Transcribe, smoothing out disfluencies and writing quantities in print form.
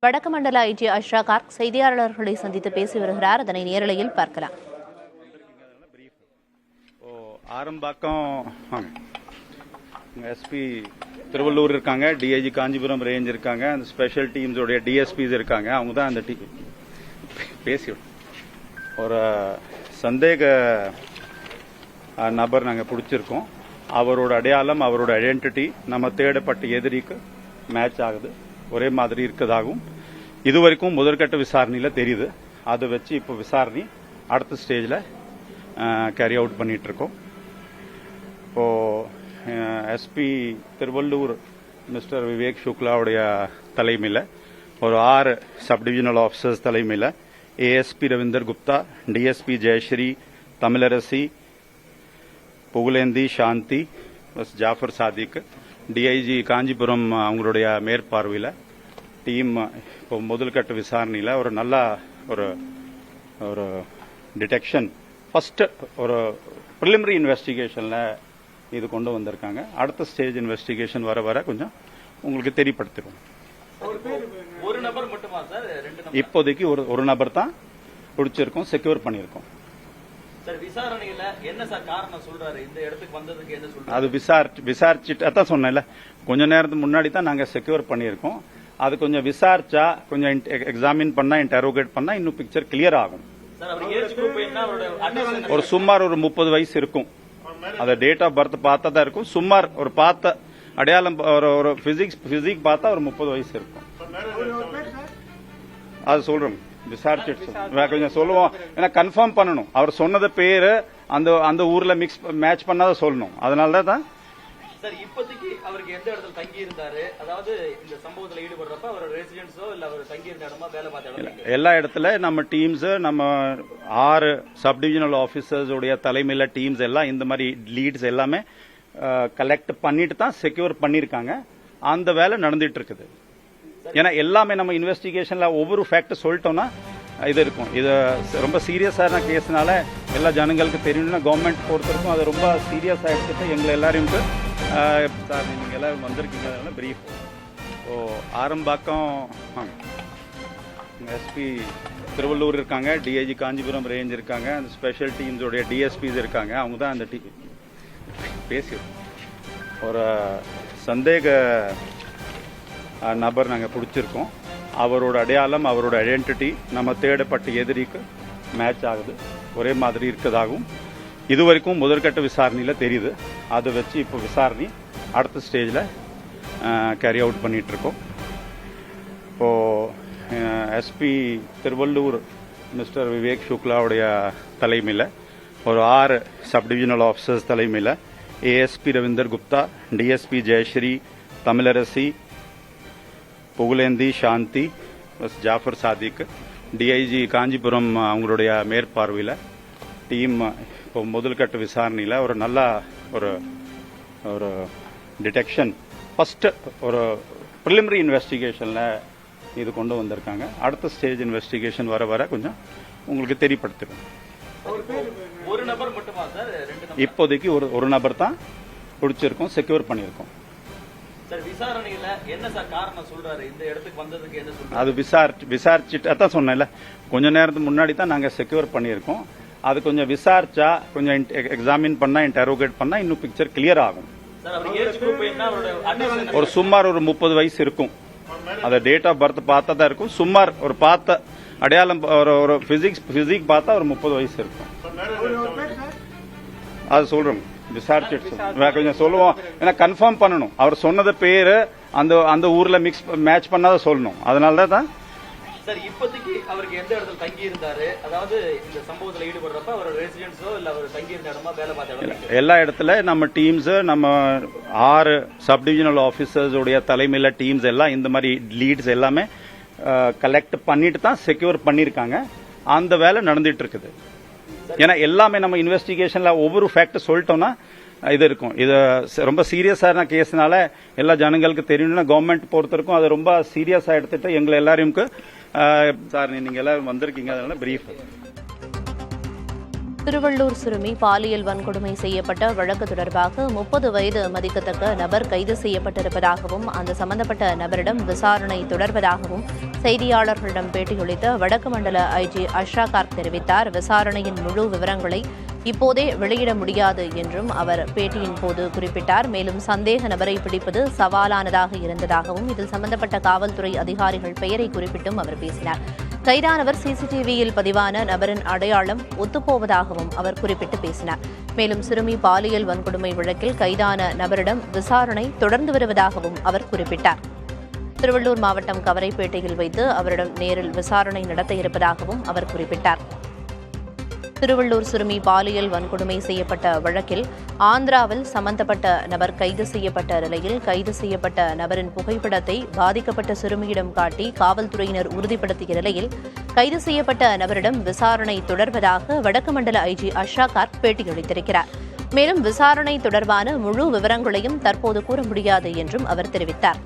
வடக்கு மண்டல ஐஜி அஷ்ரா கார்க் செய்தியாளர்களை சந்தித்து பேசி வருகிறார். அதனை நேரலையில் பார்க்கலாம். ஆரம்பாக்கம் எஸ்பி திருவள்ளூர் இருக்காங்க, டிஐஜி காஞ்சிபுரம் ரேஞ்ச் இருக்காங்க, அந்த ஸ்பெஷல் டீம்ஸோடைய டிஎஸ்பிஸ் இருக்காங்க. அவங்க தான் அந்த பேசி ஒரு சந்தேக நபர் நாங்கள் பிடிச்சிருக்கோம். அவரோட அடையாளம், அவரோட ஐடென்டிட்டி நம்ம தேடப்பட்ட எதிரிக்கு மேட்ச் ஆகுது, ஒரே மாதிரி இருக்கதாகவும் இதுவரைக்கும் முதற்கட்ட விசாரணையில் தெரியுது. அதை வச்சு இப்போ விசாரணை அடுத்த ஸ்டேஜில் கேரி அவுட் பண்ணிட்டு இருக்கோம். இப்போ எஸ்பி திருவள்ளூர் மிஸ்டர் விவேக் சுக்லாவுடைய தலைமையில் ஒரு 6 சப் டிவிஷனல் ஆஃபீஸர்ஸ் தலைமையில் ஏஎஸ்பி ரவீந்தர் குப்தா, டிஎஸ்பி ஜெயஸ்ரீ, தமிழரசி, புகழேந்தி, சாந்தி, ஜாஃபர் சாதிக், டிஐஜி காஞ்சிபுரம் அவங்களுடைய மேற்பார்வையில் டீம் இப்போ முதல்கட்ட விசாரணையில் ஒரு நல்ல ஒரு டிடெக்ஷன் ஃபர்ஸ்ட் ஒரு ப்ரிலிமினரி இன்வெஸ்டிகேஷனில் இது கொண்டு வந்திருக்காங்க. அடுத்த ஸ்டேஜ் இன்வெஸ்டிகேஷன் வர கொஞ்சம் உங்களுக்கு தெரியப்படுத்திடுவோம். ஒரு நபர் மட்டுமா சார்? இப்போதைக்கு ஒரு நபர் தான் பிடிச்சிருக்கோம், செக்யூர் பண்ணியிருக்கோம். விசாரணையில என்ன சார் காரணம் சொல்றாரு? இந்த இடத்துக்கு வந்ததுக்கு என்ன சொல்றாரு? அது விசாரிச்சுட்டு அதான் சொன்னேன்ல, கொஞ்ச நேரத்துக்கு முன்னாடி தான் நாங்க செக்யூர் பண்ணியிருக்கோம். அது கொஞ்சம் விசாரிச்சா, கொஞ்சம் எக்ஸாமின் பண்ணா, இன்டரோகேட் பண்ணா இன்னும் பிக்சர் கிளியர் ஆகும். ஒரு சுமார் ஒரு 30 வயசு இருக்கும். அந்த டேட் ஆஃப் பர்த் பார்த்தா தான் இருக்கும். சுமார் ஒரு பார்த்த அடையாளம், ஒரு பிசிக் பார்த்தா ஒரு 30 வயசு இருக்கும். அது சொல்றோம், விசாரிச்சுட்டு கொஞ்சம் சொல்லுவோம். ஏன்னா கன்ஃபார்ம் பண்ணணும். அவர் சொன்னது பேரு அந்த ஊர்ல மேட்ச் பண்ணாதான் சொல்லணும். அதனால தான் சார் இப்போதைக்கு அவருக்கு எந்த இடத்துல தங்கி இருந்தாரு, அதாவது இந்த சம்பவத்தில் ஈடுபடுறப்ப அவர் ரெசிடென்ஸோ இல்ல அவர் தங்கி இருந்த இடமா, வேலை பார்த்த இடம், எல்லா இடத்துல நம்ம டீம்ஸ், நம்ம 6 சப் டிவிஷனல் ஆபீசர்ஸ் உடைய தலைமையில டீம்ஸ் எல்லாம் இந்த மாதிரி லீட்ஸ் எல்லாமே கலெக்ட் பண்ணிட்டு தான் செக்யூர் பண்ணிருக்காங்க. அந்த வேலை நடந்துட்டு இருக்குது. ஏன்னா எல்லாமே நம்ம இன்வெஸ்டிகேஷன்ல ஒவ்வொரு ஃபேக்ட் சொல்லிட்டோம்னா இது இருக்கும். இது ரொம்ப சீரியஸான கேஸ்னால எல்லா ஜனங்களுக்கு தெரியணும்னா கவர்மெண்ட் பொறுத்தவரைக்கும் அது ரொம்ப சீரியஸாக எடுத்துட்டு எங்களை எல்லாரையும் சார் நீங்கள் எல்லாரும் வந்திருக்கீங்க. அதனால பிரீஃப் ஆரம்பாக்கம் எஸ்பி திருவள்ளூர் இருக்காங்க, டிஐஜி காஞ்சிபுரம் ரேஞ்ச் இருக்காங்க, அந்த ஸ்பெஷல் டீம்ஸோடைய டிஎஸ்பிஸ் இருக்காங்க. அவங்க தான் அந்த பேசி ஒரு சந்தேக நபர் நாங்கள் பிடிச்சிருக்கோம். அவரோட அடையாளம், அவரோட ஐடென்டிட்டி நம்ம தேடப்பட்ட எதிரிக்கு மேட்ச் ஆகுது, ஒரே மாதிரி இருக்கதாகவும் இதுவரைக்கும் முதற்கட்ட விசாரணையில் தெரியுது. அதை வச்சு இப்போ விசாரணை அடுத்த ஸ்டேஜில் கேரி அவுட் பண்ணிட்டு இருக்கோம். இப்போ எஸ்பி திருவள்ளூர் மிஸ்டர் விவேக் சுக்லாவுடைய தலைமையில் ஒரு 6 சப் டிவிஷனல் ஆஃபீஸர்ஸ் தலைமையில் ஏஎஸ்பி ரவீந்தர் குப்தா, டிஎஸ்பி ஜெயஸ்ரீ, தமிழரசி, புகழேந்தி, சாந்தி, ஜாஃபர் சாதிக், டிஐஜி காஞ்சிபுரம் அவங்களுடைய மேற்பார்வையில் டீம் இப்போ முதல்கட்ட விசாரணையில் ஒரு நல்ல ஒரு டிடெக்ஷன் ஃபர்ஸ்ட் ஒரு ப்ரிலிமினரி இன்வெஸ்டிகேஷனில் இது கொண்டு வந்திருக்காங்க. அடுத்த ஸ்டேஜ் இன்வெஸ்டிகேஷன் வர கொஞ்சம் உங்களுக்கு தெரியப்படுத்திடுவோம். ஒரு நபர் மட்டுமா சார்? இப்போதைக்கு ஒரு நபர் தான் பிடிச்சிருக்கோம், செக்யூர் பண்ணியிருக்கோம். விசாரணையில என்ன சார் காரணம் சொல்றாரு? இந்த இடத்துக்கு வந்ததுக்கு என்ன சொல்றாரு? அது விசாரிச்சுட்டு அதான் சொன்னேன்ல, கொஞ்ச நேரத்துக்கு முன்னாடி தான் நாங்க செக்யூர் பண்ணியிருக்கோம். அது கொஞ்சம் விசாரிச்சா, கொஞ்சம் எக்ஸாமின் பண்ணா, இன்டரோகேட் பண்ணா இன்னும் பிக்சர் கிளியர் ஆகும். ஒரு சுமார் ஒரு 30 வயசு இருக்கும். அந்த டேட் ஆஃப் பர்த் பார்த்தா தான் இருக்கும். சுமார் ஒரு பார்த்த அடையாளம், ஒரு பிசிக் பார்த்தா ஒரு 30 வயசு இருக்கும். அது சொல்றோம், விசாரிச்சுட்டு கொஞ்சம் சொல்லுவோம். ஏன்னா கன்ஃபார்ம் பண்ணணும். அவர் சொன்னது பேரு அந்த ஊர்ல மேட்ச் பண்ணாதான் சொல்லணும். அதனால தான் சார் இப்போதைக்கு அவருக்கு எந்த இடத்துல தங்கி இருந்தாரு, அதாவது இந்த சம்பவத்தில் ஈடுபடுறப்ப அவர் ரெசிடென்ஸோ இல்ல அவர் தங்கி இருந்த இடமா, வேலை பார்த்த இடம், எல்லா இடத்துல நம்ம டீம்ஸ், நம்ம 6 சப் டிவிஷனல் ஆபீசர்ஸ் உடைய தலைமையில டீம்ஸ் எல்லாம் இந்த மாதிரி லீட்ஸ் எல்லாமே கலெக்ட் பண்ணிட்டு தான் செக்யூர் பண்ணிருக்காங்க. அந்த வேலை நடந்துட்டு இருக்குது. ஏன்னா எல்லாமே நம்ம இன்வெஸ்டிகேஷன்ல ஒவ்வொரு ஃபேக்ட் சொல்லிட்டோம்னா இது இருக்கும். இது ரொம்ப சீரியஸான கேஸ்னால எல்லா ஜனங்களுக்கு தெரியணும்னா கவர்மெண்ட் பொறுத்தவரைக்கும் அது ரொம்ப சீரியஸா எடுத்துட்டு எங்களை எல்லாரையும் சார் நீங்க எல்லாரும் வந்திருக்கீங்க. அதனால பிரீஃப் திருவள்ளூர் சிறுமி பாலியல் வன்கொடுமை செய்யப்பட்ட வழக்கு தொடர்பாக 30 வயது மதிக்கத்தக்க நபர் கைது செய்யப்பட்டிருப்பதாகவும் அந்த சம்பந்தப்பட்ட நபரிடம் விசாரணை தொடர்வதாகவும் செய்தியாளர்களிடம் பேட்டியளித்த வடக்கு மண்டல ஐஜி அஷ்ரா கார்க் தெரிவித்தார். விசாரணையின் முழு விவரங்களை இப்போதே வெளியிட முடியாது என்றும் அவர் பேட்டியின் போது குறிப்பிட்டார். மேலும் சந்தேக நபரை பிடிப்பது சவாலானதாக இருந்ததாகவும் இதில் சம்பந்தப்பட்ட காவல்துறை அதிகாரிகள் பெயரை குறிப்பிட்டும் அவர் பேசினார். கைதானவர் சிசிடிவியில் பதிவான நபரின் அடையாளம் ஒத்துப்போவதாகவும் அவர் குறிப்பிட்டு பேசினார். மேலும் சிறுமி பாலியல் வன்கொடுமை வழக்கில் கைதான நபரிடம் விசாரணை தொடர்ந்து வருவதாகவும் அவர் குறிப்பிட்டார். திருவள்ளூர் மாவட்டம் கவரைப்பேட்டையில் வைத்து அவரிடம் நேரில் விசாரணை நடத்த இருப்பதாகவும் அவர் குறிப்பிட்டார். திருவள்ளூர் சிறுமி பாலியல் வன்கொடுமை செய்யப்பட்ட வழக்கில் ஆந்திராவில் சம்பந்தப்பட்ட நபர் கைது செய்யப்பட்ட நிலையில் கைது செய்யப்பட்ட நபரின் புகைப்படத்தை பாதிக்கப்பட்ட சிறுமியிடம் காட்டி காவல்துறையினர் உறுதிப்படுத்திய நிலையில் கைது செய்யப்பட்ட நபரிடம் விசாரணை தொடர்வதாக வடக்கு மண்டல ஐஜி அஷ்ரா கார்க் பேட்டியளித்திருக்கிறார். மேலும் விசாரணை தொடர்பான முழு விவரங்களையும் தற்போது கூற முடியாது என்றும் அவர் தெரிவித்தார்.